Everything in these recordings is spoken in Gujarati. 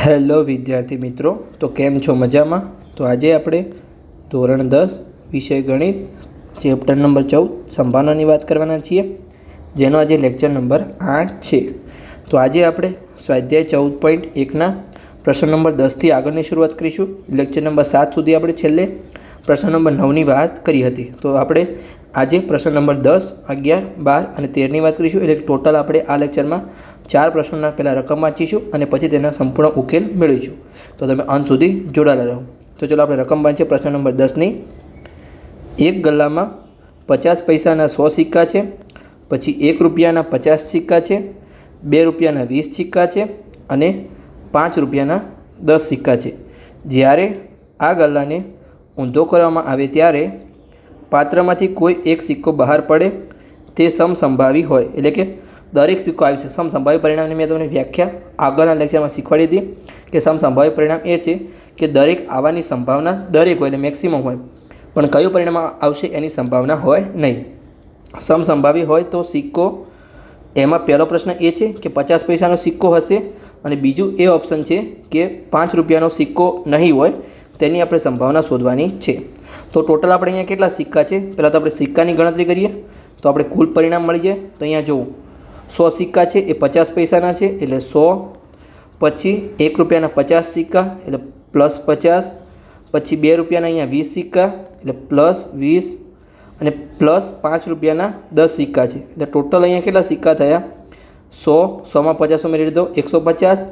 હેલો વિદ્યાર્થી મિત્રો, તો કેમ છો? મજામાં? તો આજે આપણે ધોરણ 10 વિષય ગણિત ચેપ્ટર નંબર 14 સંભાવનાની વાત કરવાના છીએ, જેનો આજે લેક્ચર નંબર 8 છે. તો આજે આપણે સ્વાધ્યાય 14.1ના પ્રશ્ન નંબર 10થી આગળની શરૂઆત કરીશું. લેક્ચર નંબર 7 સુધી આપણે છેલ્લે પ્રશ્ન નંબર 9ની વાત કરી હતી. તો આપણે આજે પ્રશ્ન નંબર 10, 11, 12 અને 13ની વાત કરીશું. એટલે ટોટલ આપણે આ લેક્ચરમાં 4 પ્રશ્નોના પહેલાં રકમ વાંચીશું અને પછી તેના સંપૂર્ણ ઉકેલ મેળવીશું. તો તમે અંત સુધી જોડાયેલા રહો. તો ચલો આપણે રકમ વાંચીએ. પ્રશ્ન નંબર 10ની, એક ગલ્લામાં 50 પૈસાના 100 સિક્કા છે, પછી 1 રૂપિયાના 50 સિક્કા છે, 2 રૂપિયાના 20 સિક્કા છે અને 5 રૂપિયાના 10 સિક્કા છે. જ્યારે આ ગલ્લાને ઊંધો કરવામાં આવે ત્યારે પાત્રમાંથી કોઈ એક સિક્કો બહાર પડે તે સમસંભાવી હોય. એટલે કે દરેક સિક્કો આવી છે. સમસંભાવી પરિણામની મેં તમને વ્યાખ્યા આગળના લેક્ચરમાં શીખવાડી હતી કે સમસંભાવી પરિણામ એ છે કે દરેક આવવાની સંભાવના દરેક હોય, એટલે મેક્સિમમ હોય, પણ કયું પરિણામ આવશે એની સંભાવના હોય નહીં. સમસંભાવી હોય તો સિક્કો, એમાં પહેલો પ્રશ્ન એ છે કે 50 પૈસાનો સિક્કો હશે અને બીજું એ ઓપ્શન છે કે 5 રૂપિયાનો સિક્કો નહીં હોય, તેની આપણે સંભાવના શોધવાની છે. તો ટોટલ આપણે અહીંયા કેટલા સિક્કા છે? પહેલાં તો આપણે સિક્કાની ગણતરી કરીએ તો આપણે કુલ પરિણામ મળી જાય. તો અહીંયા જુઓ, 100 સિક્કા છે એ 50 પૈસાના છે એટલે 100, પછી 1 રૂપિયાના 50 સિક્કા એટલે +50, પછી 2 રૂપિયાના અહીંયા 20 સિક્કા એટલે +20 અને +5 રૂપિયાના 10 સિક્કા છે. એટલે ટોટલ અહીંયા કેટલા સિક્કા થયા? 100, 100માં 50 ઉમેરી દો 150,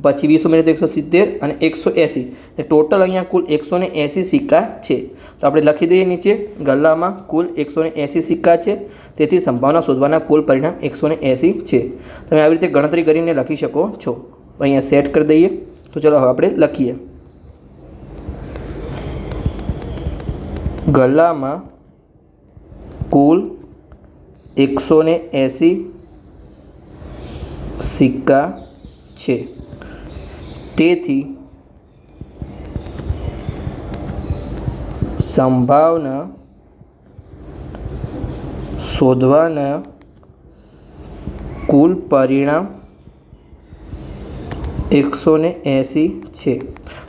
પછી 20 ઉમેરી દો 170 અને 180. એટલે ટોટલ અહીંયા કુલ 180 સિક્કા છે. તો આપણે લખી દઈએ નીચે, ગલ્લામાં કુલ 180 સિક્કા છે, તેથી સંભાવના શોધવાના કુલ પરિણામ 180 છે. તમે આવી રીતે ગણતરી કરીને લખી શકો છો. અહીંયા સેટ કરી દઈએ. તો ચલો હવે આપણે લખીએ. ગલ્લામાં કુલ 180 સિક્કા છે, તેથી સંભાવના શોધવાના કુલ પરિણામ 180 છે.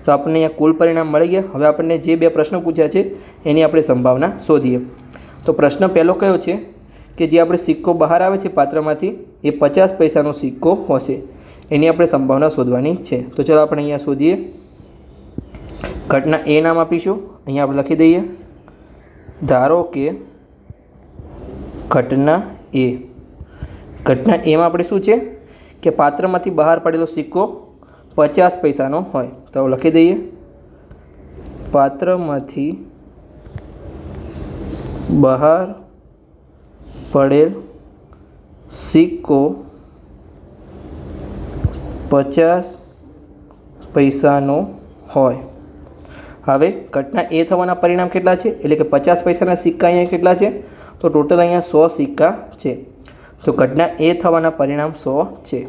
તો આપણને અહીંયા કુલ પરિણામ મળી ગયા. હવે આપણને જે બે પ્રશ્નો પૂછ્યા છે એની આપણે સંભાવના શોધીએ. તો પ્રશ્ન પહેલો કયો છે કે જે આપણે સિક્કો બહાર આવે છે પાત્રમાંથી એ 50 પૈસાનો સિક્કો હશે, એની આપણે સંભાવના શોધવાની છે. તો ચાલો આપણે અહીંયા શોધીએ. ઘટના એ નામ આપીશું. અહીંયા આપણે લખી દઈએ, ધારો કે ઘટના એ. ઘટના એમાં આપણે શું છે કે પાત્રમાંથી બહાર પડેલો સિક્કો 50 પૈસાનો હોય. તો લખી દઈએ, પાત્રમાંથી બહાર પડેલ સિક્કો 50 પૈસાનો હોય. હવે ઘટના એ થવાના પરિણામ કેટલા છે? એટલે કે 50 પૈસાના સિક્કા અહીંયા કેટલા છે? તો ટોટલ અહીંયા 100 સિક્કા છે. તો ઘટના એ થવાના પરિણામ 100 છે.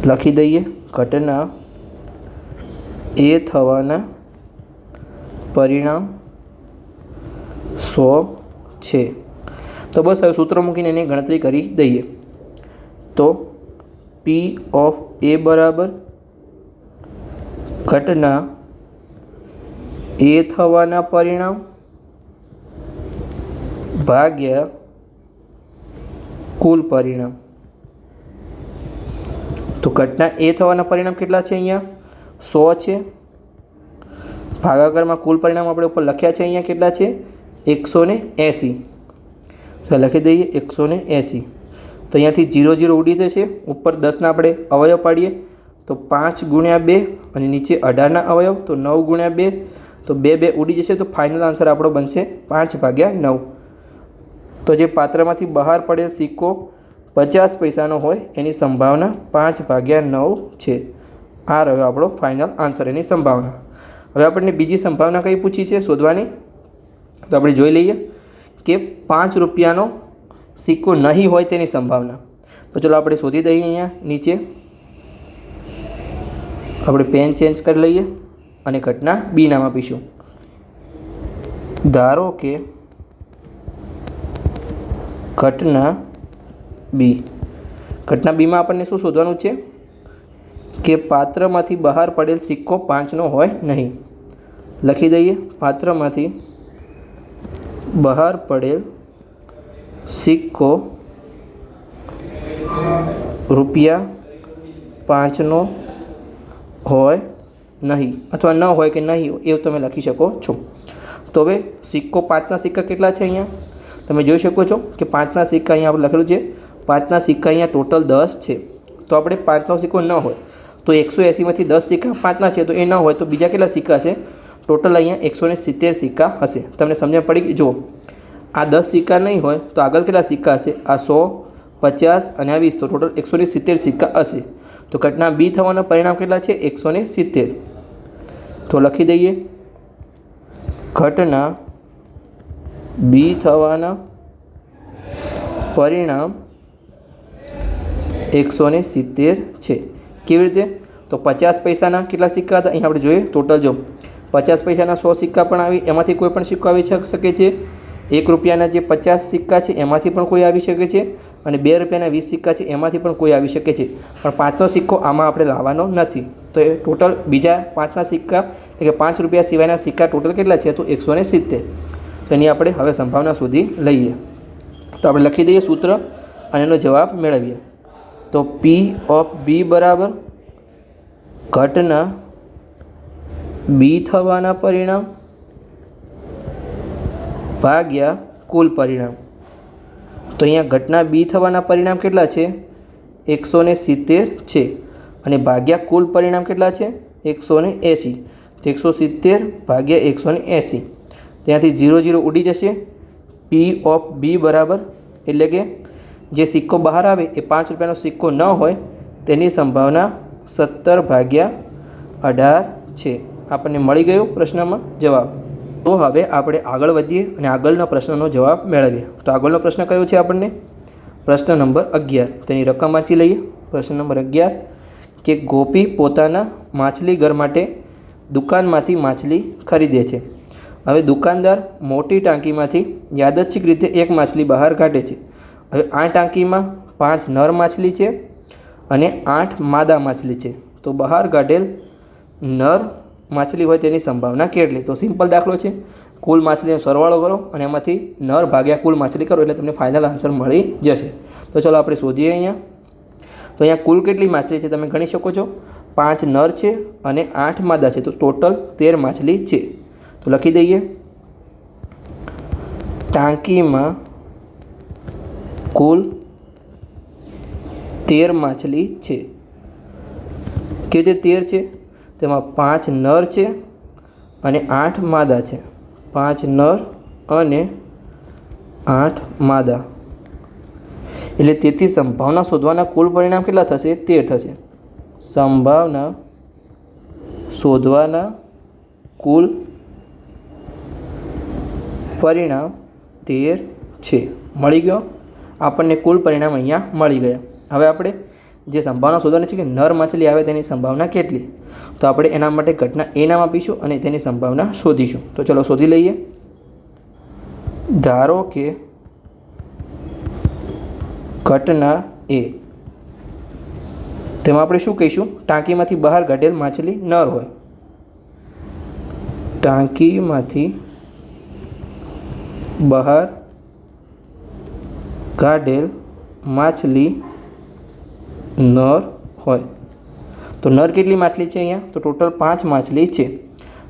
લખી દઈએ, ઘટના એ થવાના પરિણામ 100 છે. તો બસ હવે સૂત્ર મૂકીને એની ગણતરી કરી દઈએ. તો P ઓફ A બરાબર ઘટના એ થવાના પરિણામ ભાગ્યા કુલ પરિણામ. તો ઘટના એ થવાના પરિણામ કેટલા છે? અહીંયા 100 છે. ભાગાકારમાં કુલ પરિણામ આપણે ઉપર લખ્યા છે, અહીંયા કેટલા છે? 180. તો લખી દઈએ 180. તો અહીંયાથી 0 0 ઉડી જશે. ઉપર 10ના આપણે અવયવ પાડીએ તો 5 ગુણ્યા 2 અને નીચે 18ના અવયવ તો 9 ગુણ્યા 2, તો 2 2 ઉડી જશે. તો ફાઇનલ આન્સર આપણો બનશે 5/9. તો જે પાત્રમાંથી બહાર પડેલ સિક્કો 50 પૈસાનો હોય એની સંભાવના 5/9 છે. આ રહ્યો આપણો ફાઇનલ આન્સર, એની સંભાવના. હવે આપણને બીજી સંભાવના કઈ પૂછી છે શોધવાની? તો આપણે જોઈ લઈએ કે 5 રૂપિયાનો સિક્કો નહીં હોય તેની સંભાવના. તો ચલો આપણે શોધી દઈએ. અહીંયા નીચે આપણે પેન ચેન્જ કરી લઈએ અને ઘટના બી નામ આપીશું. ધારો કે ઘટના બી. ઘટના બીમાં આપણને શું શોધવાનું છે કે પાત્રમાંથી બહાર પડેલ સિક્કો 5નો હોય નહીં. લખી દઈએ, પાત્રમાંથી બહાર પડેલ સિક્કો ₹5નો હોય નહીં, અથવા ન હોય કે નહીં એવું તમે લખી શકો છો. તો હવે સિક્કો 5ના સિક્કા કેટલા છે? અહીંયા તમે જોઈ શકો છો કે 5ના સિક્કા અહીંયા આપણે લખેલું છે. 5ના સિક્કા અહીંયા ટોટલ 10 છે. તો આપણે 5નો સિક્કો ન હોય તો 180માંથી 10 સિક્કા 5ના છે, તો એ ન હોય તો બીજા કેટલા સિક્કા હશે? ટોટલ અહીંયા 170 સિક્કા હશે. તમને સમજણ પડી ગઈ? જુઓ, આ 10 સિક્કા નહીં હોય તો આગળ કેટલા સિક્કા હશે? આ 100, 50 અને આ 20, તો ટોટલ 170 સિક્કા હશે. તો ઘટના બી થવાના પરિણામ કેટલા છે? 170. તો લખી દઈએ, ઘટના બી થવાના પરિણામ 170 છે. કેવી રીતે? તો 50 પૈસાના કેટલા સિક્કા હતા? અહીં આપણે જોઈએ ટોટલ. જો 50 પૈસાના 100 સિક્કા પણ આવી, એમાંથી કોઈ પણ સિક્કો આવી શકે છે. ₹1 જે 50 સિક્કા છે એમાંથી પણ કોઈ આવી શકે છે, અને ₹2 20 સિક્કા છે એમાંથી પણ કોઈ આવી શકે છે. પણ 5નો સિક્કો આમાં આપણે લાવવાનો નથી. તો એ ટોટલ બીજા 5ના સિક્કા એટલે કે ₹5 સિવાયના સિક્કા ટોટલ કેટલા છે? તો 170. તો એની આપણે હવે સંભાવના શોધી લઈએ. તો આપણે લખી દઈએ સૂત્ર અને એનો જવાબ મેળવીએ. તો P ઓફ B બરાબર ઘટના બી થવાના પરિણામ ભાગ્યા કુલ પરિણામ. તો અહીંયા ઘટના બી થવાના પરિણામ કેટલા છે? 170 છે, અને ભાગ્યા કુલ પરિણામ કેટલા છે? 180. તો 170 ભાગ્યા 180, ત્યાંથી 0 0 ઉડી જશે. P ઓફ B બરાબર, એટલે કે જે સિક્કો બહાર આવે એ ₹5નો સિક્કો ન હોય તેની સંભાવના 17/18 છે. આપણને મળી ગયો પ્રશ્નમાં જવાબ. તો હવે આપણે આગળ વધીએ અને આગળના પ્રશ્નનો જવાબ મેળવીએ. તો આગળનો પ્રશ્ન કયો છે આપણને? પ્રશ્ન નંબર 11. તેની રકમ વાંચી લઈએ. પ્રશ્ન નંબર 11 કે ગોપી પોતાના માછલી ઘર માટે દુકાનમાંથી માછલી ખરીદે છે. હવે દુકાનદાર મોટી ટાંકીમાંથી યાદચ્છિક રીતે એક માછલી બહાર કાઢે છે. હવે આ ટાંકીમાં 5 નર માછલી છે અને 8 માદા માછલી છે. તો બહાર કાઢેલ નર માછલી હોય તેની સંભાવના કેટલી? તો સિમ્પલ દાખલો છે. કુલ માછલીનો સરવાળો કરો અને એમાંથી નર ભાગ્યા કુલ માછલી કરો એટલે તમને ફાઇનલ આન્સર મળી જશે. તો ચાલો આપણે શોધીએ અહીંયા. તો અહીંયા કુલ કેટલી માછલી છે તમે ગણી શકો છો? 5 નર છે અને 8 માદા છે, તો ટોટલ 13 માછલી છે. તો લખી દઈએ, ટાંકીમાં કુલ 13 માછલી છે. કેવી રીતે 13 છે? તેમાં 5 નર છે અને 8 માદા છે. 5 નર અને 8 માદા, એટલે તેથી સંભાવના શોધવાના કુલ પરિણામ કેટલા થશે? 13 થશે. સંભાવના શોધવાના કુલ પરિણામ 13 છે. મળી ગયો આપણને કુલ પરિણામ અહીંયા મળી ગયા. હવે આપણે જે સંભાવના શોધવાની છે કે નર માછલી આવે તેની સંભાવના કેટલી, તો આપણે એના માટે ઘટના એ નામ આપીશું અને તેની સંભાવના શોધીશું. તો ચલો શોધી લઈએ. ધારો કે ઘટના એ, તેમાં આપણે શું કહીશું? ટાંકીમાંથી બહાર કાઢેલ માછલી નર હોય. ટાંકીમાંથી બહાર કાઢેલ માછલી નર હોય. તો નર કેટલી માછલી છે અહીંયા? તો ટોટલ 5 માછલી છે.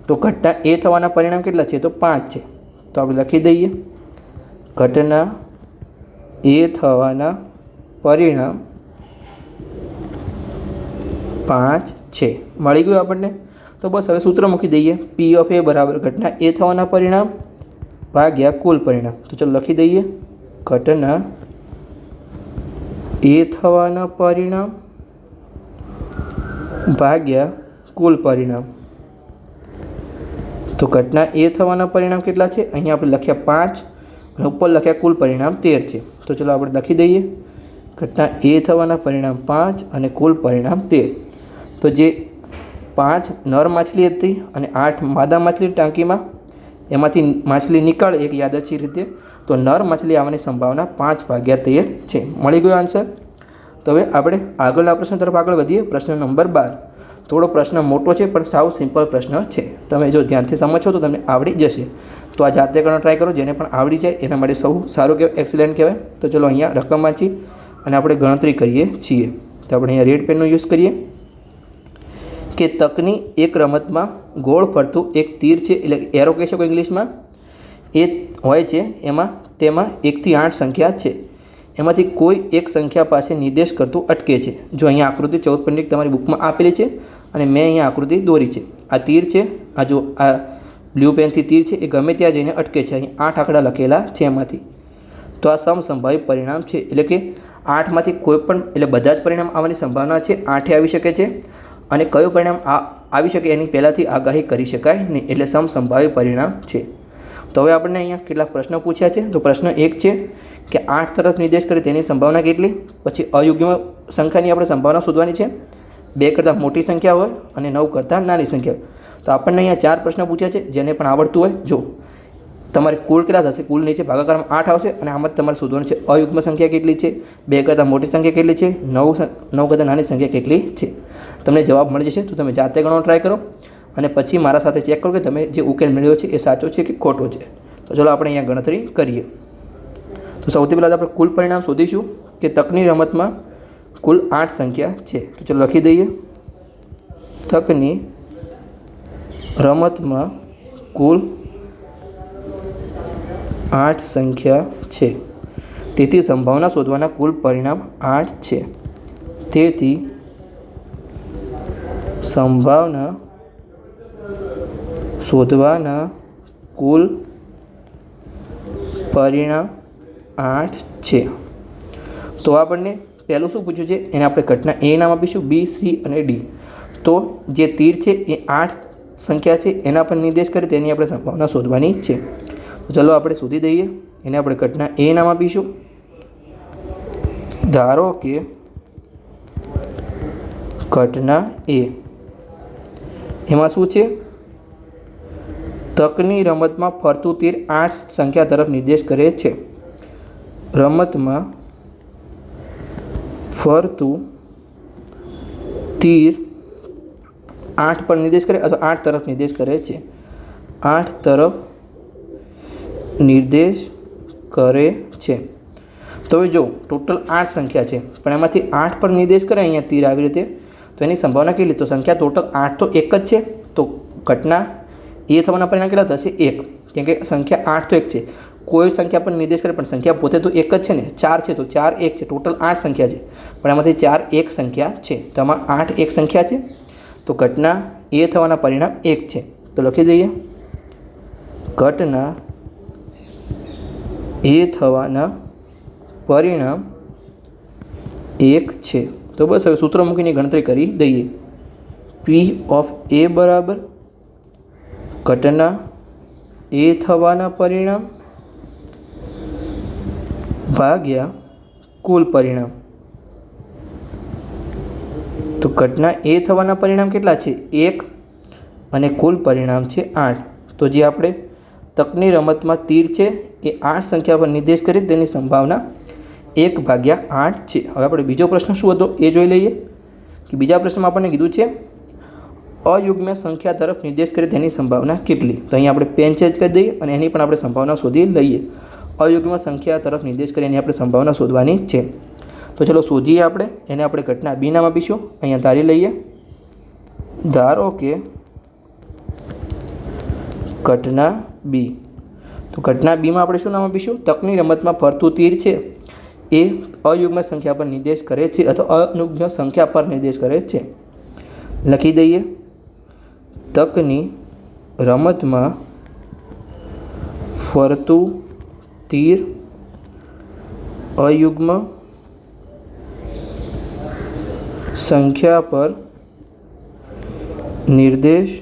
તો ઘટના એ થવાના પરિણામ કેટલા છે? તો 5 છે. તો આપણે લખી દઈએ, ઘટના એ થવાના પરિણામ 5 છે. મળી ગયું આપણને. તો બસ હવે સૂત્ર મૂકી દઈએ. P ઓફ A બરાબર ઘટના એ થવાના પરિણામ ભાગ્યા કુલ પરિણામ. તો ચાલો લખી દઈએ, ઘટના એ થવાના પરિણામ ભાગ્યા કુલ પરિણામ. તો ઘટના એ થવાના પરિણામ કેટલા છે? અહીંયા આપણે લખ્યા 5 અને ઉપર લખ્યા કુલ પરિણામ 13 છે. તો ચલો આપણે લખી દઈએ, ઘટના એ થવાના પરિણામ 5 અને કુલ પરિણામ 13. તો જે 5 નર માછલી હતી અને 8 માદા માછલી ટાંકીમાં, એમાંથી માછલી નીકળે એક યાદચ્છિક રીતે, તો નર માછલી આવવાની સંભાવના 5/13 છે. મળી ગયો આન્સર. તો હવે આપણે આગળના પ્રશ્ન તરફ આગળ વધીએ. પ્રશ્ન નંબર 12. થોડો પ્રશ્ન મોટો છે પણ સાવ સિમ્પલ પ્રશ્ન છે. તમે જો ધ્યાનથી સમજો તો તમને આવડી જશે. તો આ જાતે કરવાનો ટ્રાય કરો. જેને પણ આવડી જાય એના માટે સૌ સારું કહેવાય, એક્સિલન્ટ કહેવાય. તો ચલો અહીંયા રકમ વાંચી અને આપણે ગણતરી કરીએ છીએ. તો આપણે અહીંયા રેડ પેનનો યુઝ કરીએ કે તકની એક રમતમાં ગોળ ફરતું એક તીર છે, એટલે એરો કહી શકો ઇંગ્લિશમાં, એ હોય છે. તેમાં 1 થી 8 સંખ્યા છે. એમાંથી કોઈ એક સંખ્યા પાસે નિર્દેશ કરતું અટકે છે. જો અહીંયા આકૃતિ 14.1 તમારી બુકમાં આપેલી છે અને મેં અહીંયા આકૃતિ દોરી છે. આ તીર છે, આ જો આ બ્લુ પેનથી તીર છે એ ગમે ત્યાં જઈને અટકે છે. અહીં 8 આંકડા લખેલા છે એમાંથી. તો આ સમસંભાવી પરિણામ છે, એટલે કે 8માંથી કોઈ પણ, એટલે બધા જ પરિણામ આવવાની સંભાવના છે. 8 આવી શકે છે અને કયું પરિણામ આવી શકે એની પહેલાંથી આગાહી કરી શકાય નહીં, એટલે સમસંભાવી પરિણામ છે. તો હવે આપણને અહીંયા કેટલાક પ્રશ્નો પૂછ્યા છે. તો પ્રશ્ન 1 છે કે 8 તરફ નિર્દેશ કરે તેની સંભાવના કેટલી. પછી અયુગ્મ સંખ્યાની આપણે સંભાવના શોધવાની છે. 2 કરતાં મોટી સંખ્યા હોય અને 9 કરતાં નાની સંખ્યા હોય. તો આપણને અહીંયા 4 પ્રશ્ન પૂછ્યા છે. જેને પણ આવડતું હોય, જો તમારે કુલ કેટલા થશે, કુલ નીચે ભાગાકારમાં 8 આવશે અને આમાં તમારે શોધવાનું છે અયુગ્મ સંખ્યા કેટલી છે, 2 કરતાં મોટી સંખ્યા કેટલી છે, 9 કરતાં નાની સંખ્યા કેટલી છે. તમને જવાબ મળી જશે. તો તમે જાતે ગણવાનો ટ્રાય કરો અને પછી મારા સાથે ચેક કરો કે તમે જે ઉકેલ મેળવ્યો છે એ સાચો છે કે ખોટો છે. તો ચલો આપણે અહીંયા ગણતરી કરીએ. તો સૌથી પહેલાં આપણે કુલ પરિણામ શોધીશું કે તકની રમતમાં કુલ 8 સંખ્યા છે. તો ચલો લખી દઈએ. તકની રમતમાં કુલ 8 સંખ્યા છે. તેથી સંભાવના શોધવાના કુલ પરિણામ 8 છે. તેથી સંભાવના શોધવાના કુલ પરિણામ 8 છે. તો આપણને પહેલું શું પૂછ્યું છે એને આપણે ઘટના એ નામ આપીશું, બી, સી અને ડી. તો જે તીર છે એ 8 સંખ્યા છે એના પર નિર્દેશ કરે તેની આપણે સંભાવના શોધવાની છે. તો ચલો આપણે શોધી દઈએ. એને આપણે ઘટના એ નામ આપીશું. ધારો કે ઘટના એ, એમાં શું છે, તકની રમતમાં ફરતું તીર 8 સંખ્યા તરફ નિર્દેશ કરે છે. રમતમાં ફરતું તીર 8 પર નિર્દેશ કરે અથવા 8 તરફ નિર્દેશ કરે છે. 8 તરફ નિર્દેશ કરે છે. તો હવે જો ટોટલ 8 સંખ્યા છે પણ એમાંથી 8 પર નિર્દેશ કરે અહીંયા તીર આવી રીતે, તો એની સંભાવના કેટલી. તો સંખ્યા ટોટલ 8 તો એક જ છે. તો ઘટના એ થવાના પરિણામ કેટલા થશે, 1. કેમ કે સંખ્યા 8 તો એક છે. કોઈ સંખ્યા પર નિર્દેશ કરે પણ સંખ્યા પોતે તો એક જ છે ને, 4 છે. તો 4 1 છે. ટોટલ 8 સંખ્યા છે પણ એમાંથી 4 1 સંખ્યા છે. તો આમાં 8 1 સંખ્યા છે. તો ઘટના એ થવાના પરિણામ 1 છે. તો લખી દઈએ ઘટના એ થવાના પરિણામ 1 છે. તો બસ હવે સૂત્ર મૂકીને ગણતરી કરી દઈએ. પી ઓફ એ બરાબર ઘટના એ થવાના પરિણામ ભાગ્યા કુલ પરિણામ. તો ઘટના એ થવાના પરિણામ કેટલા છે, 1 અને કુલ પરિણામ છે 8. તો જે આપણે તકની રમતમાં તીર છે એ 8 સંખ્યા પર નિર્દેશ કરી તેની સંભાવના 1/8 છે. હવે આપણે બીજો પ્રશ્ન શું હતો એ જોઈ લઈએ કે બીજા પ્રશ્નમાં આપણને કીધું છે અયુગ્મ સંખ્યા તરફ નિર્દેશ કરે તેની સંભાવના કેટલી. તો અહીં આપણે પેન ચેન્જ કરી દઈએ અને એની પણ આપણે સંભાવના શોધી લઈએ. અયુગ્મ સંખ્યા તરફ નિર્દેશ કરી એની આપણે સંભાવના શોધવાની છે. તો ચલો શોધીએ આપણે. એને આપણે ઘટના બી નામ આપીશું. અહીંયા ધારી લઈએ. ધારો કે ઘટના બી. તો ઘટના બીમાં આપણે શું નામ આપીશું, તકની રમતમાં ફરતું તીર છે એ અયુગ્મ સંખ્યા પર નિર્દેશ કરે છે અથવા અનુગ્મ સંખ્યા પર નિર્દેશ કરે છે. લખી દઈએ તકની રમતમાં ફરતું તીર અયુગ્મ સંખ્યા પર નિર્દેશ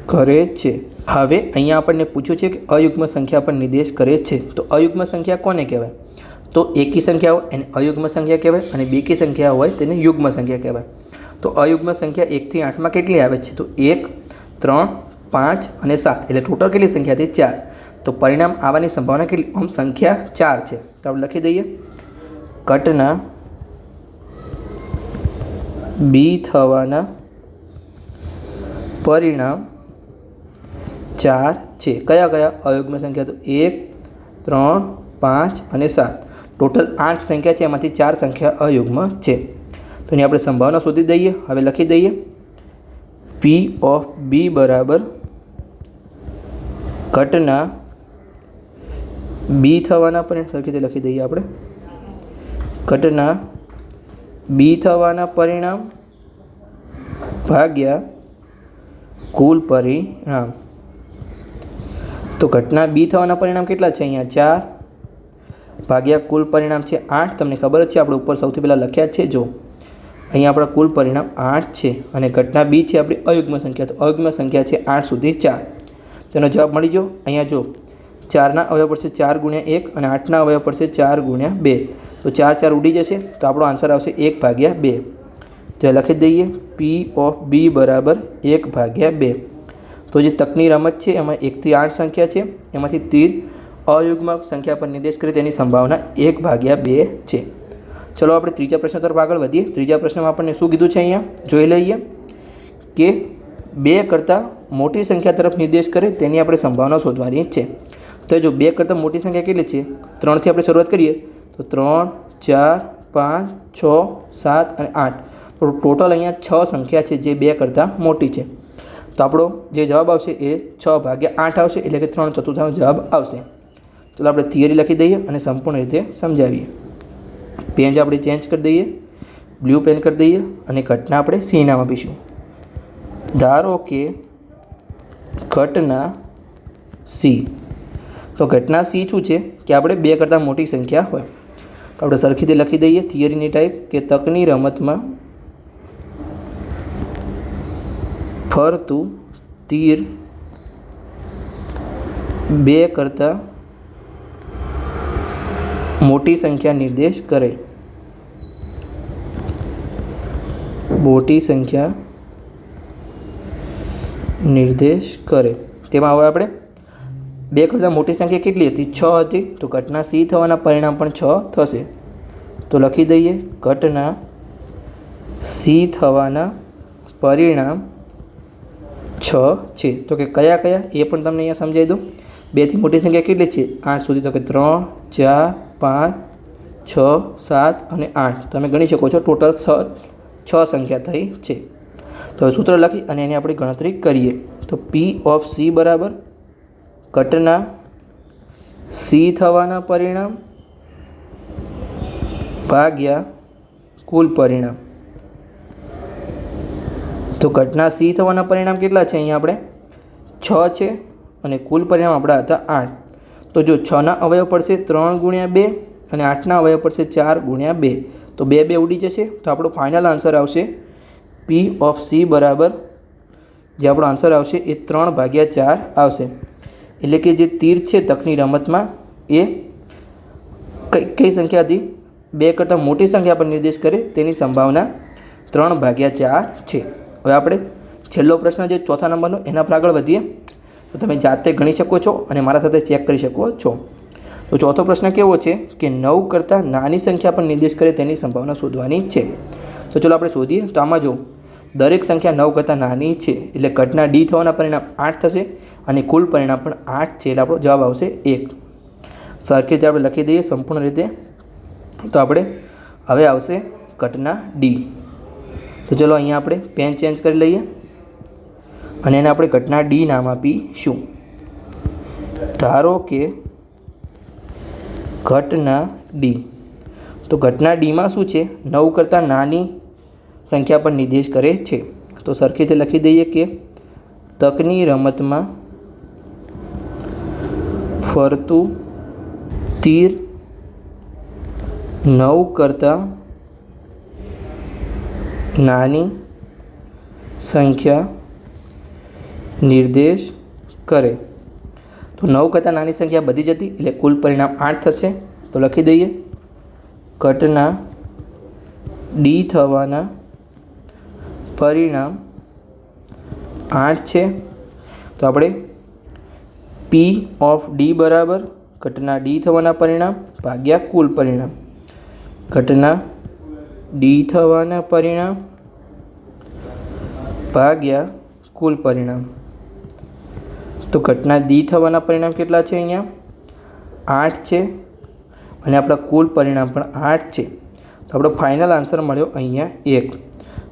કરે છે. હવે અહીંયા આપણને પૂછ્યું છે કે અયુગ્મ સંખ્યા પર નિર્દેશ કરે છે. તો અયુગ્મ સંખ્યા કોને કહેવાય, તો એકી સંખ્યા હોય એને અયુગ્મ સંખ્યા કહેવાય અને બેકી સંખ્યા હોય તેને યુગ્મ સંખ્યા કહેવાય. તો અયુગ્મ સંખ્યા 1 થી 8માં કેટલી આવે છે, તો 1 3 5 અને 7, એટલે ટોટલ કેટલી સંખ્યા થઈ 4. તો પરિણામ આવવાની સંભાવના કેટલી, આમ સંખ્યા 4 છે. તો આપણે લખી દઈએ ઘટના બી થવાના પરિણામ 4 છે. કયા કયા અયુગ્મ સંખ્યા? તો 1, 3, 5 અને 7. ટોટલ 8 સંખ્યા છે, એમાંથી 4 સંખ્યા અયુગ્મ છે. તો એની આપણે સંભાવના શોધી દઈએ. હવે લખી દઈએ પી ઓફ બી બરાબર ઘટના બી થવાના પરિણામ, સરખી રીતે લખી દઈએ આપણે, ઘટના બી થવાના પરિણામ ભાગ્યા કુલ પરિણામ. તો ઘટના બી થવાના પરિણામ કેટલા છે? અહીંયા 4 ભાગ્યા કુલ પરિણામ છે 8. તમને ખબર જ છે, આપણે ઉપર સૌથી પહેલાં લખ્યા જ છે. જો અહીંયા આપણા કુલ પરિણામ 8 છે અને ઘટના બી છે આપણી અયુગ્મ સંખ્યા. તો અયુગ્મ સંખ્યા છે 8 સુધી 4. તો એનો જવાબ મળી ગયો. અહીંયા જો 4ના અવયવ પડશે 4 ગુણ્યા 1 અને 8ના અવયવ પડશે 4 ગુણ્યા 2. તો 4 4 ઉડી જશે, તો આપણો આન્સર આવશે 1/2. તો એ લખી દઈએ પી ઓફ બી બરાબર 1/2. તો જે તકની રમત છે એમાં 1 થી 8 સંખ્યા છે, એમાંથી તીર અયુગ્મ સંખ્યા પર નિર્દેશ કરે તેની સંભાવના 1/2 છે. ચલો આપણે ત્રીજા પ્રશ્ન તરફ આગળ વધીએ. ત્રીજા પ્રશ્નમાં આપણને શું કીધું છે? અહીંયા જોઈ લઈએ કે 2 કરતાં મોટી સંખ્યા તરફ નિર્દેશ કરે તેની આપણે સંભાવના શોધવાની છે. તો જો 2 કરતાં મોટી સંખ્યા કેટલી છે? 3થી આપણે શરૂઆત કરીએ તો 3, 4, 5, 6, 7 અને 8. તો ટોટલ અહીંયા 6 સંખ્યા છે જે 2 કરતાં મોટી છે. તો આપણો જે જવાબ આવશે એ 6/8 આવશે, એટલે કે 3/4 જવાબ આવશે. ચલો આપણે થિયરી લખી દઈએ અને સંપૂર્ણ રીતે સમજાવીએ. પેજ આપણે ચેન્જ કરી દઈએ, બ્લુ પેન કરી દઈએ અને ઘટના આપણે સી નામ આપીશું. ધારો કે ઘટના સી. તો ઘટના સી શું છે કે આપણે 2 કરતાં મોટી સંખ્યા હોય તો આપણે સરખીથી લખી દઈએ થિયરીની ટાઈપ કે તકની રમતમાં ફરતું તીર 2 કરતાં મોટી સંખ્યા નિર્દેશ કરે. મોટી સંખ્યા નિર્દેશ કરે. તેમાં હવે આપણે 2 કરતાં મોટી સંખ્યા કેટલી હતી? 6 હતી. તો ઘટના સી થવાના પરિણામ પણ 6 થશે. તો લખી દઈએ ઘટના સી થવાના પરિણામ 6 છે. તો કે કયા કયા એ પણ તમને અહીંયા સમજાવી દઉં. 2 થી મોટી સંખ્યા કેટલી છે 8 સુધી? તો કે 3, 4, 5, 6, 7 અને 8. તમે ગણી શકો છો. ટોટલ 6 સંખ્યા થઈ છે. તો સૂત્ર લખી અને એની આપણે ગણતરી કરીએ. તો પી ઓફ સી બરાબર ઘટના સી થવાના પરિણામ ભાગ્યા કુલ પરિણામ. તો ઘટના સી થવાના પરિણામ કેટલા છે? અહીંયા આપણે 6 છે અને કુલ પરિણામ આપણા હતા 8. તો જો 6ના અવયવ પડશે 3 ગુણ્યા 2 અને 8ના અવયવ પડશે 4 ગુણ્યા 2. તો 2 2 ઉડી જશે. તો આપણો ફાઇનલ આન્સર આવશે પી ઓફ સી બરાબર, જે આપણો આન્સર આવશે એ 3/4 આવશે. એટલે કે જે તીર છે તકની રમતમાં એ કઈ સંખ્યા હતી? 2 કરતાં મોટી સંખ્યા પર નિર્દેશ કરે તેની સંભાવના 3/4 છે. હવે આપણે છેલ્લો પ્રશ્ન જે ચોથા નંબરનો એના પર આગળ વધીએ. તો તમે જાતે ગણી શકો છો અને મારા સાથે ચેક કરી શકો છો. તો ચોથો પ્રશ્ન કેવો છે કે 9 કરતાં નાની સંખ્યા પર નિર્દેશ કરે તેની સંભાવના શોધવાની છે. તો ચલો આપણે શોધીએ. તો આમાં જો દરેક સંખ્યા 9 કરતાં નાની છે એટલે ઘટના ડી થવાના પરિણામ 8 થશે અને કુલ પરિણામ પણ 8 છે, એટલે આપણો જવાબ આવશે 1. સરખી રીતે આપણે લખી દઈએ સંપૂર્ણ રીતે. તો આપણે હવે આવશે ઘટના ડી. તો ચલો અહીંયા આપણે પેન ચેન્જ કરી લઈએ અને એને આપણે ઘટના ડી નામ આપીશું. ધારો કે ઘટના ડી. તો ઘટના ડીમાં શું છે? 9 કરતાં નાની સંખ્યા પર નિર્દેશ કરે છે. તો સરખી રીતે લખી દઈએ કે તકની રમતમાં ફરતું તીર 9 કરતાં નાની સંખ્યા નિર્દેશ કરે. તો 9 કરતાં નાની સંખ્યા બધી જ હતી એટલે કુલ પરિણામ 8 થશે. તો લખી દઈએ ઘટના ડી થવાના પરિણામ 8 છે. તો આપણે પી ઓફ ડી બરાબર ઘટના ડી થવાના પરિણામ ભાગ્યા કુલ પરિણામ. ઘટના ડી થવાના પરિણામ ભાગ્યા કુલ પરિણામ. તો ઘટના દીઠ થવાના પરિણામ કેટલા છે? અહીંયા 8 છે અને આપણા કુલ પરિણામ પણ 8 છે. તો આપણો ફાઇનલ આન્સર મળ્યો અહીંયા 1.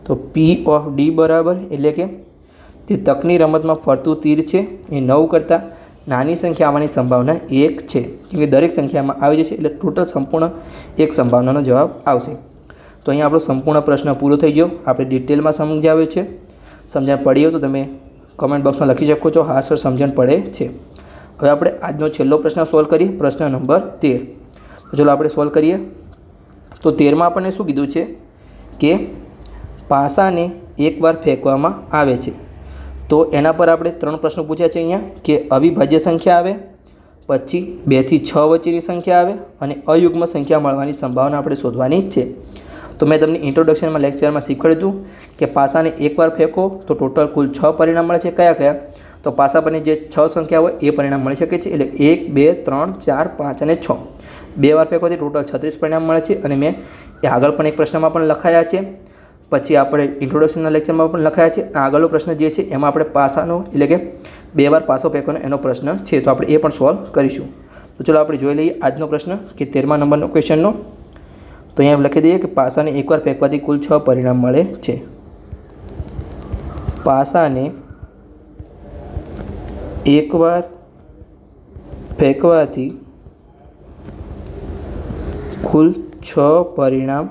તો P(D) બરાબર એટલે કે તે તકની રમતમાં ફરતું તીર છે એ 9 કરતાં નાની સંખ્યા આવવાની સંભાવના 1 છે. કેમ કે દરેક સંખ્યામાં આવી જશે એટલે ટોટલ સંપૂર્ણ 1 સંભાવનાનો જવાબ આવશે. તો અહીંયા આપણો સંપૂર્ણ પ્રશ્ન પૂરો થઈ ગયો. આપણે ડિટેલમાં સમજાવ્યો છે. સમજણ પડી હોય તો તમે કમેન્ટ બોક્સમાં લખી શકો છો, હા સર સમજણ પડે છે. હવે આપણે આજનો છેલ્લો પ્રશ્ન સોલ્વ કરીએ, પ્રશ્ન નંબર 13. તો ચલો આપણે સોલ્વ કરીએ. તો 13માં આપણને શું કીધું છે કે પાસાને એકવાર ફેંકવામાં આવે છે. તો એના પર આપણે 3 પ્રશ્નો પૂછ્યા છે અહીંયા કે અવિભાજ્ય સંખ્યા આવે, પછી 2 થી 6 વચ્ચેની સંખ્યા આવે અને અયુગ્મ સંખ્યા મળવાની સંભાવના આપણે શોધવાની જ છે. તો મેં તમને ઇન્ટ્રોડક્શનમાં લેક્ચરમાં શીખવાડ્યું હતું કે પાસાને એકવાર ફેંકો તો ટોટલ કુલ 6 પરિણામ મળે છે. કયા કયા? તો પાસા પરની જે 6 સંખ્યા હોય એ પરિણામ મળી શકે છે. એટલે 1, 2, 3, 4, 5 અને 6. 2 વાર ફેંકોથી ટોટલ 36 પરિણામ મળે છે. અને મેં એ આગળ પણ એક પ્રશ્નમાં પણ લખાયા છે, પછી આપણે ઇન્ટ્રોડક્શનના લેક્ચરમાં પણ લખાયા છે. આગળનો પ્રશ્ન જે છે એમાં આપણે પાસાનો એટલે કે 2 વાર પાસો ફેંકવાનો એનો પ્રશ્ન છે. તો આપણે એ પણ સોલ્વ કરીશું. તો ચલો આપણે જોઈ લઈએ આજનો પ્રશ્ન કે 13મા નંબરનો ક્વેશ્ચનનો. તો અહીંયા લખી દઈએ કે પાસાને એકવાર ફેંકવાથી કુલ 6 પરિણામ મળે છે. પાસાને એકવાર ફેંકવાથી કુલ 6 પરિણામ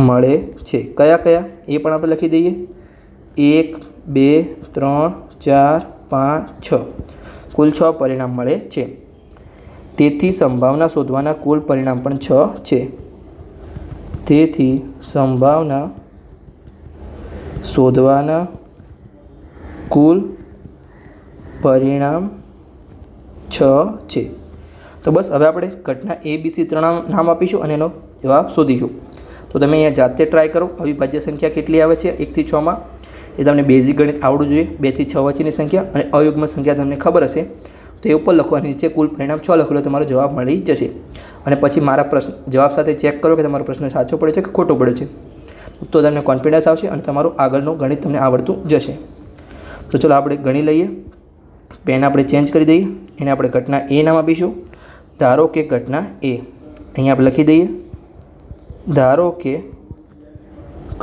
મળે છે. કયા કયા એ પણ આપણે લખી દઈએ. 1, 2, 3, 4, 5, 6 કુલ 6 પરિણામ મળે છે. તેથી સંભાવના શોધવાના કુલ પરિણામ પણ 6 છે. તેથી સંભાવના શોધવાના કુલ પરિણામ 6 છે. તો બસ હવે આપણે ઘટના ABC 3 નામ આપીશું અને એનો જવાબ શોધીશું. તો તમે અહીંયા જાતે ટ્રાય કરો. અવિભાજ્ય સંખ્યા કેટલી આવે છે 1 થી 6માં એ તમને બેઝિક ગણિત આવડવું જોઈએ. 2 થી 6 વચ્ચેની સંખ્યા અને અયુગ્મ સંખ્યા તમને ખબર હશે તો એ ઉપર લખો અને નીચે કુલ પરિણામ 6 લખો એટલે તમારો જવાબ મળી જશે. અને પછી મારા પ્રશ્ન જવાબ સાથે ચેક કરો કે તમારો પ્રશ્ન સાચો પડે છે કે ખોટો પડે છે. તો તમને કોન્ફિડન્સ આવશે અને તમારું આગળનું ગણિત તમને આવડતું જશે. તો ચલો આપણે ગણી લઈએ. પેન આપણે ચેન્જ કરી દઈએ. એને આપણે ઘટના A નામ આપીશું. ધારો કે ઘટના A અહીંયા આપણે લખી દઈએ. ધારો કે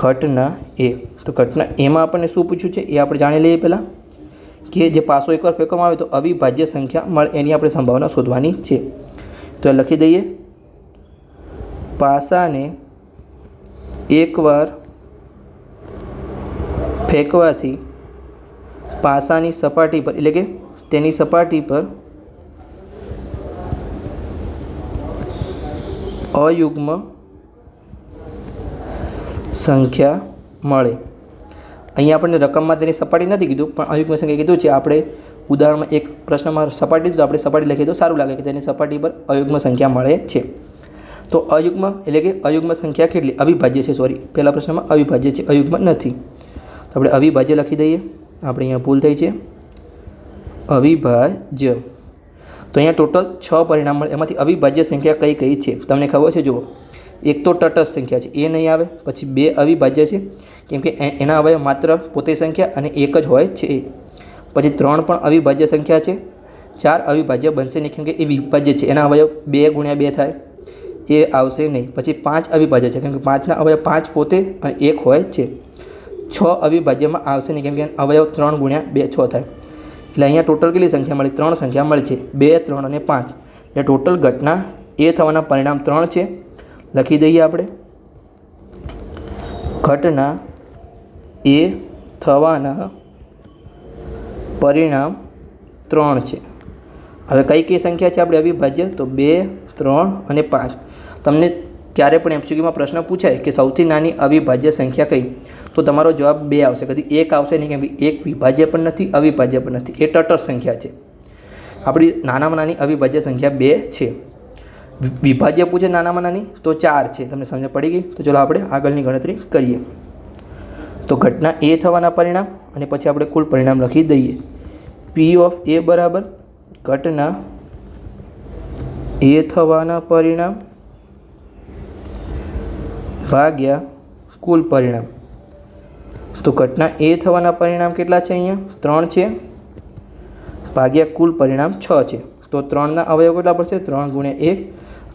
ઘટના A. તો ઘટના Aમાં આપણને શું પૂછ્યું છે એ આપણે જાણી લઈએ પહેલાં કે જે પાસો એકવાર ફેંકવામાં આવે તો અવિભાજ્ય સંખ્યા મળે એની આપણે સંભાવના શોધવાની છે. તો લખી દઈએ પાસાને એકવાર ફેંકવાથી પાસાની સપાટી પર એટલે કે તેની સપાટી પર અયુગ્મ સંખ્યા મળે. અહીંયા આપણને રકમમાં તેની સપાટી નથી કીધું પણ અયુગ્મ સંખ્યા કીધું છે. આપણે ઉદાહરણમાં એક પ્રશ્નમાં સપાટી તો આપણે સપાટી લખીએ તો સારું લાગે કે તેની સપાટી પર અયુગ્મ સંખ્યા મળે છે. તો અયુગ્મ એટલે કે અયુગ્મ સંખ્યા કેટલી? અવિભાજ્ય છે. સોરી, પહેલા પ્રશ્નમાં અવિભાજ્ય છે, અયુગ્મ નથી. તો આપણે અવિભાજ્ય લખી દઈએ. આપણે અહીંયા ભૂલ થઈ છે, અવિભાજ્ય. તો અહીંયા ટોટલ 6 પરિણામ મળે. એમાંથી અવિભાજ્ય સંખ્યા કઈ કઈ છે તમને ખબર છે? જુઓ, એક તો તટસ્થ સંખ્યા છે એ નહીં આવે. પછી 2 અવિભાજ્ય છે કેમ કે એના અવયવ માત્ર પોતે સંખ્યા અને એક જ હોય છે. પછી 3 પણ અવિભાજ્ય સંખ્યા છે. 4 અવિભાજ્ય બનશે નહીં કેમ કે એ વિભાજ્ય છે, એના અવયવ 2 × 2 થાય, એ આવશે નહીં. પછી 5 અવિભાજ્ય છે કેમ કે 5ના અવયવ 5 પોતે અને 1 હોય છે. 6 અવિભાજ્યમાં આવશે નહીં કેમ કે અવયવ 3 × 2 6 થાય. એટલે અહીંયા ટોટલ કેટલી સંખ્યા મળી? 3 સંખ્યા મળી છે, 2, 3 અને 5. એટલે ટોટલ ઘટના A થવાના પરિણામ 3 છે. લખી દઈએ આપણે ઘટના A થવાના પરિણામ 3 છે. હવે કઈ કઈ સંખ્યા છે આપણે અવિભાજ્ય? તો 2, 3 અને 5. તમને ક્યારે પણ MCQમાં પ્રશ્ન પૂછાય કે સૌથી નાની અવિભાજ્ય સંખ્યા કઈ, તો તમારો જવાબ 2 આવશે. કદી 1 આવશે નહીં કેમ કે 1 વિભાજ્ય પણ નથી, અવિભાજ્ય પણ નથી, એ તટસ્થ સંખ્યા છે. આપણી નાનામાં નાની અવિભાજ્ય સંખ્યા 2 છે. વિભાજ્ય પૂછે નાનામાં નાની તો 4 છે. તમને સમજ પડી ગઈ? તો ચલો આપણે આગળની ગણતરી કરીએ. તો ઘટના A થવાના પરિણામ અને પછી આપણે કુલ પરિણામ લખી દઈએ. P(A) બરાબર ઘટના A થવાના પરિણામ ભાગ્યા કુલ પરિણામ. તો ઘટના એ થવાના પરિણામ કેટલા છે? અહીંયા 3 છે ભાગ્યા કુલ પરિણામ 6 છે. તો 3ના અવયવ કેટલા પડશે? 3 ગુણ્યા 1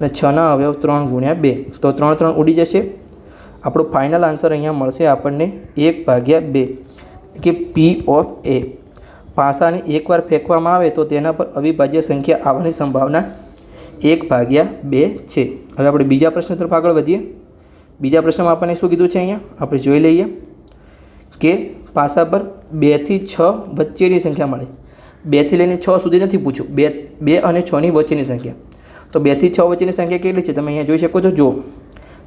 અને 6ના અવયવ 3 ગુણ્યા 2. તો 3 3 ઉડી જશે. આપણો ફાઇનલ આન્સર અહીંયા મળશે આપણને 1/2 કે P ઓફ A. પાસાને એકવાર ફેંકવામાં આવે તો તેના પર અવિભાજ્ય સંખ્યા આવવાની સંભાવના 1/2 છે. હવે આપણે બીજા પ્રશ્ન તરફ આગળ વધીએ. બીજા પ્રશ્નમાં આપણને શું કીધું છે? અહીંયા આપણે જોઈ લઈએ કે પાસા પર 2 થી 6 વચ્ચેની સંખ્યા મળે. 2 થી લઈને 6 સુધી નથી પૂછ્યું, 2 અને 6ની વચ્ચેની સંખ્યા. તો 2 થી 6 વચ્ચેની સંખ્યા કેટલી છે તમે અહીંયા જોઈ શકો છો. જો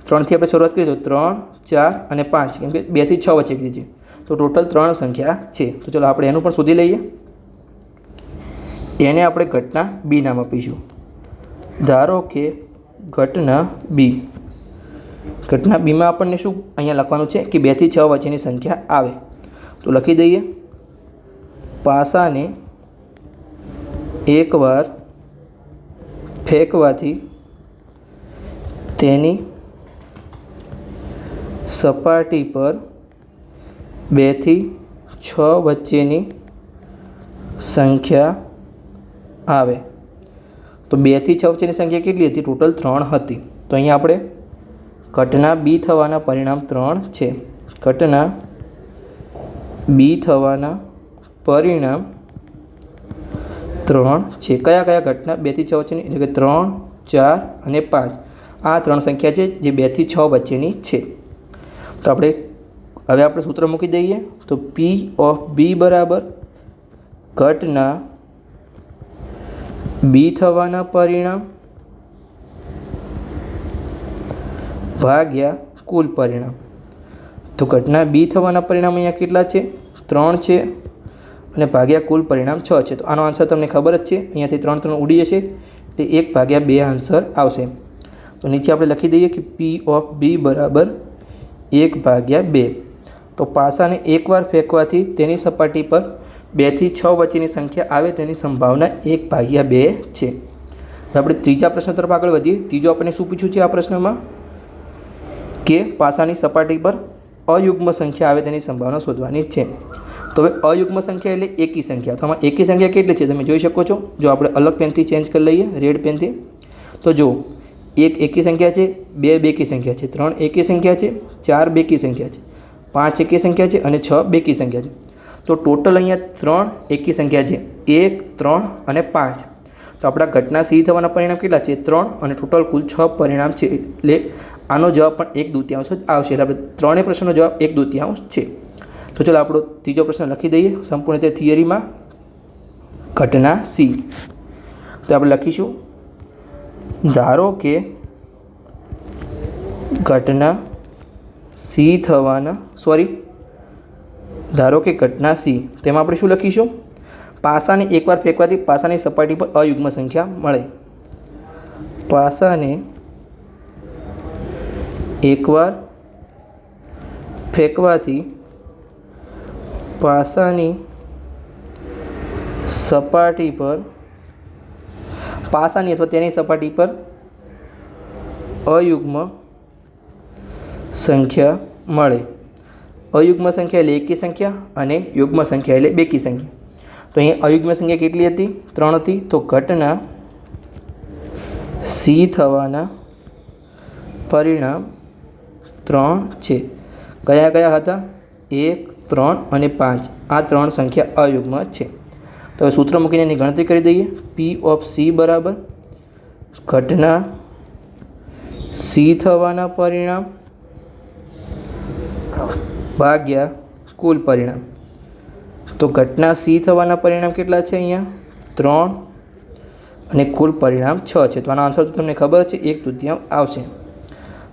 3થી આપણે શરૂઆત કરીએ તો 3, 4 અને 5, કેમ કે 2 થી 6 વચ્ચે કીધી છે. તો ટોટલ 3 સંખ્યા છે. તો ચલો આપણે એનું પણ શોધી લઈએ. એને આપણે ઘટના બી નામ આપીશું. ધારો કે ઘટના બી. ઘટના બીમાં આપણને શું અહીંયા લખવાનું છે કે 2 થી 6 વચ્ચેની સંખ્યા આવે. તો લખી દઈએ, પાસાને એકવાર ફેંકવાથી તેની સપાટી પર 2 થી 6 વચ્ચેની સંખ્યા આવે. તો 2 થી 6 વચ્ચેની સંખ્યા કેટલી હતી? ટોટલ 3 હતી. તો અહીંયા આપણે ઘટના બી થવાના પરિણામ 3 છે. ઘટના બી થવાના પરિણામ 3 છે. કયા કયા ઘટના 2 થી 6 વચ્ચેની? એટલે કે 3, 4 અને 5. આ 3 સંખ્યા છે જે 2 થી 6 વચ્ચેની છે. તો હવે આપણે સૂત્ર મૂકી દઈએ. તો P ઓફ B બરાબર ઘટના બી થવાના પરિણામ ભાગ્યા કુલ પરિણામ. તો ઘટના બી થવાના પરિણામ અહીંયા કેટલા છે? 3 છે અને ભાગ્યા કુલ પરિણામ 6 છે. તો આનો આન્સર તમને ખબર જ છે. અહીંયાથી 3 3 ઉડી જશે એટલે 1/2 આન્સર આવશે. તો નીચે આપણે લખી દઈએ કે P ઓફ B બરાબર 1/2. તો પાસાને એકવાર ફેંકવાથી તેની સપાટી પર 2 થી 6 વચ્ચેની સંખ્યા આવે તેની સંભાવના 1/2 છે. હવે આપણે ત્રીજા પ્રશ્ન તરફ આગળ વધીએ. ત્રીજો આપણને શું પૂછ્યું છે આ પ્રશ્નમાં? કે પાસાની સપાટી પર અયુગ્મ સંખ્યા આવે તેની સંભાવના શોધવાની છે. તો હવે અયુગ્મ સંખ્યા એટલે એકી સંખ્યા. તો આમાં એકી સંખ્યા કેટલી છે તમે જોઈ શકો છો. જો આપણે અલગ પેનથી ચેન્જ કરી લઈએ, રેડ પેનથી, તો જો 1 એકી સંખ્યા છે, 2 બેકી સંખ્યા છે, 3 એકી સંખ્યા છે, 4 બેકી સંખ્યા છે, 5 એકી સંખ્યા છે અને 6 બેકી સંખ્યા છે. તો ટોટલ અહીંયા 3 એકી સંખ્યા છે, 1, 3 અને 5. તો આપણા ઘટના સી થવાના પરિણામ કેટલા છે? 3 અને ટોટલ કુલ 6 પરિણામ છે. એટલે આનો જવાબ પણ 1/2 જ આવશે. એટલે આપણે ત્રણેય પ્રશ્નનો જવાબ 1/2 છે. તો ચાલો આપણો ત્રીજો પ્રશ્ન લખી દઈએ સંપૂર્ણ રીતે થિયરીમાં. ઘટના સી. તો આપણે લખીશું, ધારો કે ઘટના સી થવાના ધારો કે ઘટના સી, તેમાં આપણે શું લખીશું? પાસાને એકવાર ફેંકવાથી પાસાની સપાટી પર અયુગ્મ સંખ્યા મળે. પાસાને એકવાર ફેંકવાથી પાસાની સપાટી પર પાસાની અથવા તેની સપાટી પર અયુગ્મ સંખ્યા મળે. અયુગ્મ સંખ્યા એટલે એકી સંખ્યા અને યુગ્મ સંખ્યા એટલે બેકી સંખ્યા. તો અહીં અયુગ્મ સંખ્યા કેટલી હતી? 3 હતી. તો ઘટના સી થવાના પરિણામ 3 છે. કયા કયા હતા? 1, 3 અને 5. આ 3 સંખ્યા અયુગ્મ છે. તો હવે સૂત્ર મૂકીને એની ગણતરી કરી દઈએ. P ઓફ C બરાબર ઘટના સી થવાના પરિણામ ભાગ્યા કુલ પરિણામ. તો ઘટના સી થવાના પરિણામ કેટલા છે? અહીંયા 3 અને કુલ પરિણામ 6 છે. તો આનો આન્સર તો તમને ખબર છે, 1/2 આવશે.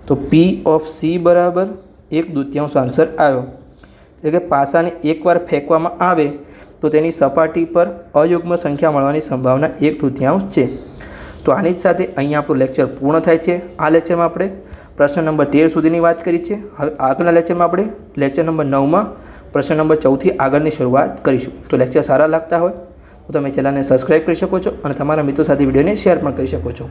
તો P ઓફ C બરાબર 1/2 આન્સર આવ્યો. એટલે કે પાસાને એકવાર ફેંકવામાં આવે તો તેની સપાટી પર અયુગ્મ સંખ્યા મળવાની સંભાવના 1/2 છે. તો આની જ સાથે અહીંયા આપણું લેક્ચર પૂર્ણ થાય છે. આ લેક્ચરમાં આપણે પ્રશ્ન નંબર 13 સુધીની વાત કરી છે. હવે આગળના લેક્ચરમાં આપણે લેક્ચર નંબર 9માં પ્રશ્ન નંબર 14થી આગળની શરૂઆત કરીશું. તો લેક્ચર સારા લાગતા હોય તો તમે ચેનલને સબસ્ક્રાઈબ કરી શકો છો અને તમારા મિત્રો સાથે વિડીયોને શેર પણ કરી શકો છો.